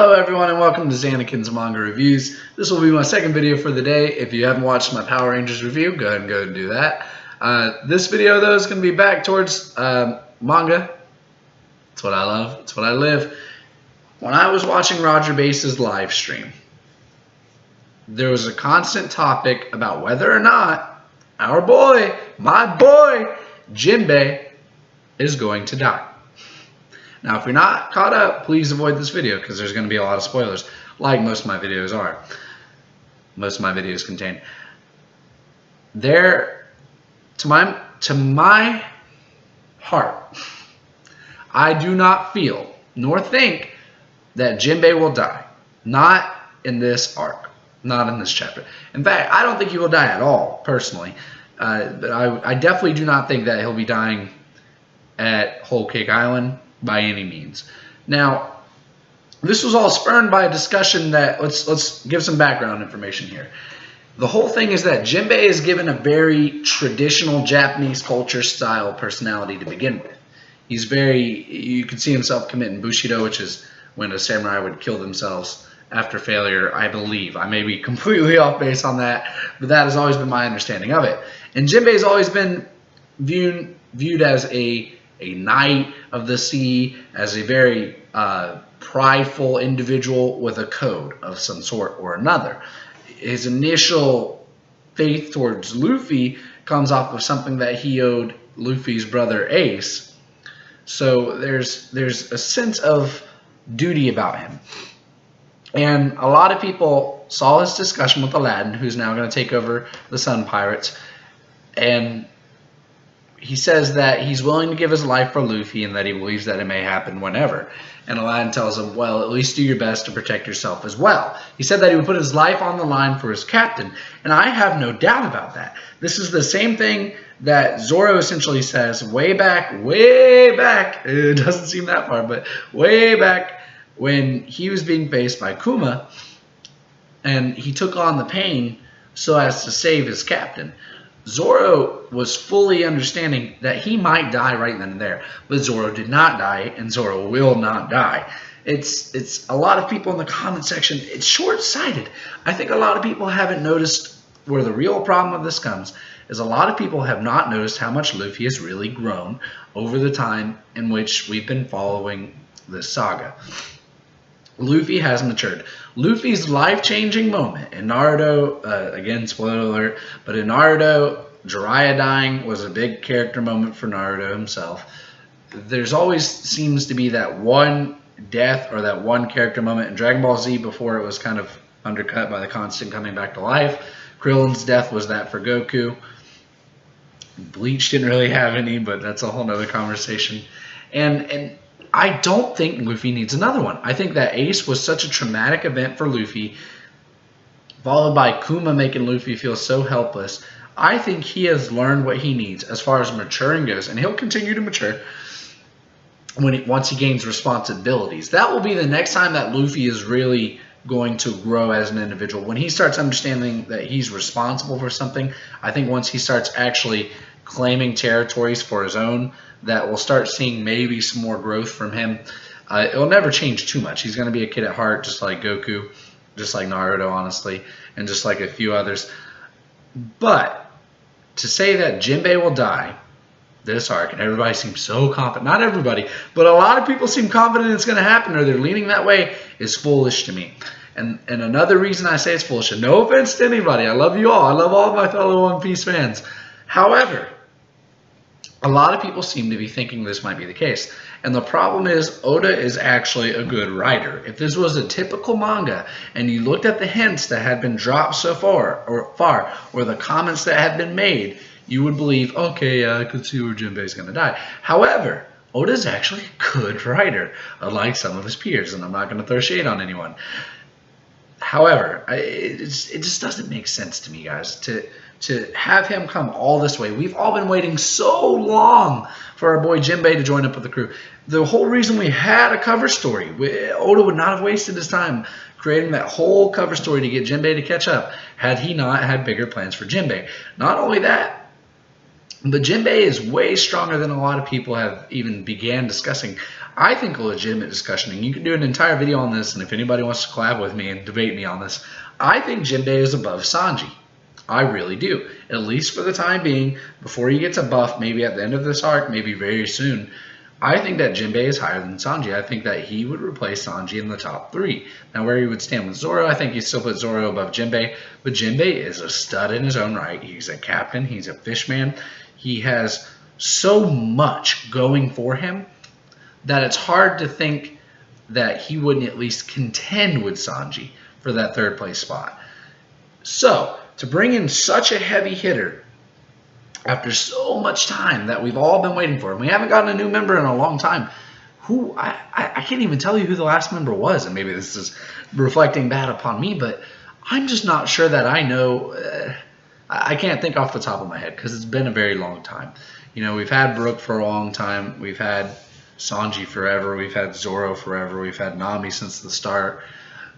Hello everyone and welcome to Zanekin's Manga Reviews. This will be my second video for the day. If you haven't watched my Power Rangers review, go ahead and do that. This video though is going to be back towards manga. It's what I love. It's what I live. When I was watching Roger Base's live stream, there was a constant topic about whether or not our boy, my boy, Jinbe is going to die. Now, if you're not caught up, please avoid this video because there's going to be a lot of spoilers, like most of my videos are. Most of my videos contain. To my heart, I do not feel nor think that Jinbe will die. Not in this arc. Not in this chapter. In fact, I don't think he will die at all, personally. But I definitely do not think that he'll be dying at Whole Cake Island by any means. Now, this was all spurned by a discussion that, let's give some background information here. The whole thing is that Jinbe is given a very traditional Japanese culture style personality to begin with. He's you can see himself committing Bushido, which is when a samurai would kill themselves after failure, I believe. I may be completely off base on that, but that has always been my understanding of it. And Jinbe has always been viewed as a knight of the sea, as a very prideful individual with a code of some sort or another. His initial faith towards Luffy comes off of something that he owed Luffy's brother Ace. So there's a sense of duty about him. And a lot of people saw this discussion with Aladdin, who's now going to take over the Sun Pirates, and he says that he's willing to give his life for Luffy and that he believes that it may happen whenever. And Aladdin tells him, well, at least do your best to protect yourself as well. He said that he would put his life on the line for his captain, and I have no doubt about that. This is the same thing that Zoro essentially says way back, it doesn't seem that far, but way back when he was being faced by Kuma, and he took on the pain so as to save his captain. Zoro was fully understanding that he might die right then and there, but Zoro did not die, and Zoro will not die. It's a lot of people in the comment section, it's short-sighted. I think a lot of people haven't noticed where the real problem of this comes, is a lot of people have not noticed how much Luffy has really grown over the time in which we've been following this saga. Luffy has matured. Luffy's life-changing moment in Naruto, again, spoiler alert, but in Naruto, Jiraiya dying was a big character moment for Naruto himself. There's always seems to be that one death or that one character moment in Dragon Ball Z before it was kind of undercut by the constant coming back to life. Krillin's death was that for Goku. Bleach didn't really have any, but that's a whole nother conversation. And I don't think Luffy needs another one. I think that Ace was such a traumatic event for Luffy, followed by Kuma making Luffy feel so helpless. I think he has learned what he needs as far as maturing goes, and he'll continue to mature once he gains responsibilities. That will be the next time that Luffy is really going to grow as an individual. When he starts understanding that he's responsible for something, I think once he starts actually claiming territories for his own, that we'll start seeing maybe some more growth from him. It'll never change too much. He's going to be a kid at heart, just like Goku, just like Naruto, honestly, and just like a few others. But to say that Jinbe will die this arc, and everybody seems so confident, not everybody, but a lot of people seem confident it's going to happen, or they're leaning that way, is foolish to me. And another reason I say it's foolish, and no offense to anybody, I love you all. I love all my fellow One Piece fans. However, a lot of people seem to be thinking this might be the case. And the problem is, Oda is actually a good writer. If this was a typical manga, and you looked at the hints that had been dropped so far, or the comments that had been made, you would believe, okay, I could see where Jinbe is going to die. However, Oda is actually a good writer, unlike some of his peers, and I'm not going to throw shade on anyone. However, it just doesn't make sense to me, guys, to have him come all this way. We've all been waiting so long for our boy Jinbe to join up with the crew. The whole reason we had a cover story, Oda would not have wasted his time creating that whole cover story to get Jinbe to catch up had he not had bigger plans for Jinbe. Not only that, But Jinbe is way stronger than a lot of people have even began discussing. I think a legitimate discussion, and you can do an entire video on this, and if anybody wants to collab with me and debate me on this, I think Jinbe is above Sanji. I really do. At least for the time being, before he gets a buff, maybe at the end of this arc, maybe very soon, I think that Jinbe is higher than Sanji. I think that he would replace Sanji in the top 3. Now, where he would stand with Zoro, I think he still put Zoro above Jinbe, but Jinbe is a stud in his own right. He's a captain. He's a fishman. He has so much going for him that it's hard to think that he wouldn't at least contend with Sanji for that 3rd place spot. So, to bring in such a heavy hitter after so much time that we've all been waiting for, and we haven't gotten a new member in a long time, who I can't even tell you who the last member was, and maybe this is reflecting bad upon me, but I'm just not sure that I know. I can't think off the top of my head because it's been a very long time. You know, we've had Brook for a long time. We've had Sanji forever. We've had Zoro forever. We've had Nami since the start.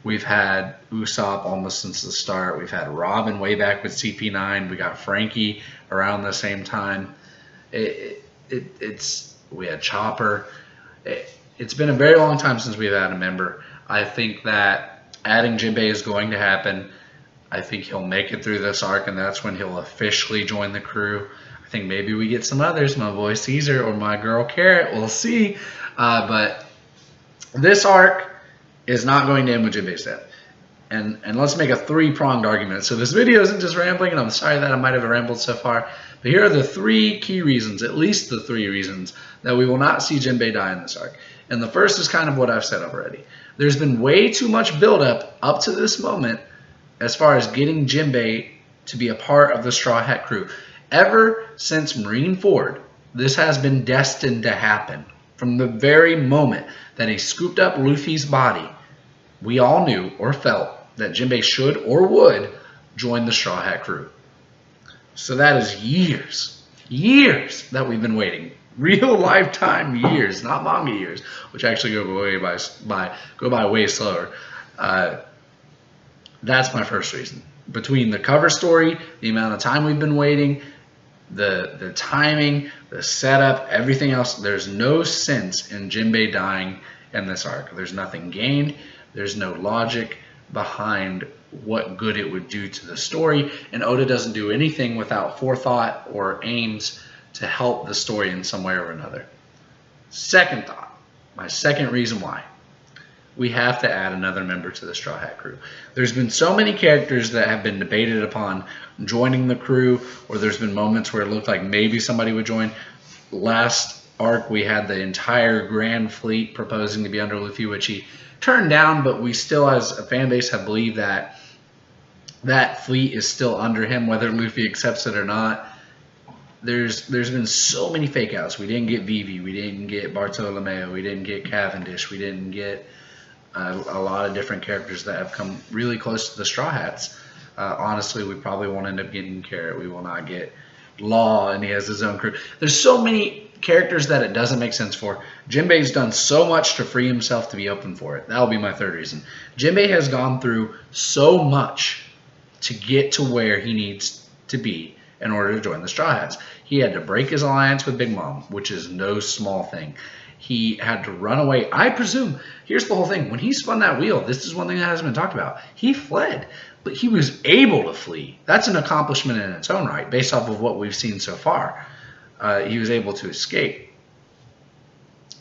We've had Usopp almost since the start. We've had Robin way back with CP9. We got Frankie around the same time. We had Chopper. It's been a very long time since we've had a member. I think that adding Jinbe is going to happen. I think he'll make it through this arc, and that's when he'll officially join the crew. I think maybe we get some others, my boy Caesar or my girl Carrot. We'll see. But this arc is not going to end with Jinbe's death. And let's make a 3-pronged argument. So this video isn't just rambling, and I'm sorry that I might have rambled so far. But here are the 3 key reasons, at least the 3 reasons, that we will not see Jinbe die in this arc. And the first is kind of what I've said already. There's been way too much buildup up to this moment as far as getting Jinbe to be a part of the Straw Hat crew. Ever since Marineford, this has been destined to happen. From the very moment that he scooped up Luffy's body, we all knew or felt that Jinbe should or would join the Straw Hat crew. So that is years that we've been waiting. Real lifetime years, not manga years, which actually go by way slower. That's my first reason. Between the cover story, the amount of time we've been waiting, the timing, the setup, everything else, there's no sense in Jinbe dying in this arc. There's nothing gained. There's no logic behind what good it would do to the story, and Oda doesn't do anything without forethought or aims to help the story in some way or another. Second thought, my second reason why. We have to add another member to the Straw Hat crew. There's been so many characters that have been debated upon joining the crew, or there's been moments where it looked like maybe somebody would join. Last arc, we had the entire Grand Fleet proposing to be under Luffy, which he turned down, but we still, as a fan base, have believed that that fleet is still under him, whether Luffy accepts it or not. There's been so many fake outs. We didn't get Vivi, we didn't get Bartolomeo, we didn't get Cavendish, we didn't get a lot of different characters that have come really close to the Straw Hats. Honestly, we probably won't end up getting Carrot. We will not get Law, and he has his own crew. There's so many characters that it doesn't make sense for. Jinbe's done so much to free himself to be open for it. That'll be my third reason. Jinbe has gone through so much to get to where he needs to be in order to join the Straw Hats. He had to break his alliance with Big Mom, which is no small thing. He had to run away. I presume, here's the whole thing. When he spun that wheel, this is one thing that hasn't been talked about. He fled, but he was able to flee. That's an accomplishment in its own right, based off of what we've seen so far. He was able to escape.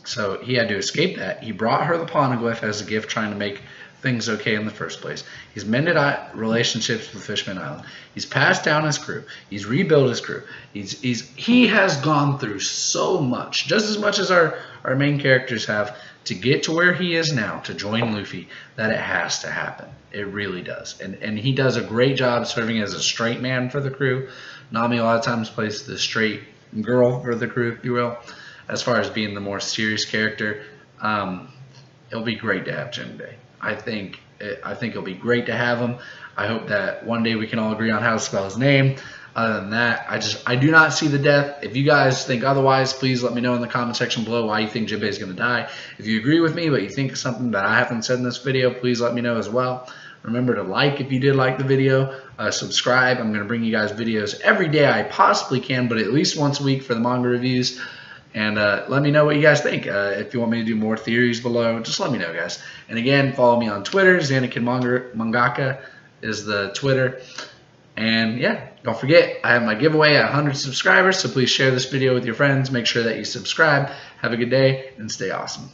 So he had to escape that. He brought her the poneglyph as a gift, trying to make things okay in the first place. He's mended relationships with Fishman Island. He's passed down his crew. He's rebuilt his crew. He has gone through so much, just as much as our main characters have, to get to where he is now, to join Luffy, that it has to happen. It really does. And he does a great job serving as a straight man for the crew. Nami a lot of times plays the straight girl for the crew, if you will, as far as being the more serious character. It'll be great to have Jinbe. I think it'll be great to have him. I hope that one day we can all agree on how to spell his name. Other than that, I do not see the death. If you guys think otherwise, please let me know in the comment section below why you think Jinbe is going to die. If you agree with me, but you think something that I haven't said in this video, please let me know as well. Remember to like if you did like the video. Subscribe. I'm going to bring you guys videos every day I possibly can, but at least once a week for the manga reviews. And let me know what you guys think. If you want me to do more theories below, just let me know, guys. And again, follow me on Twitter. Zanekin Mangaka is the Twitter. And yeah, don't forget, I have my giveaway at 100 subscribers, so please share this video with your friends. Make sure that you subscribe. Have a good day and stay awesome.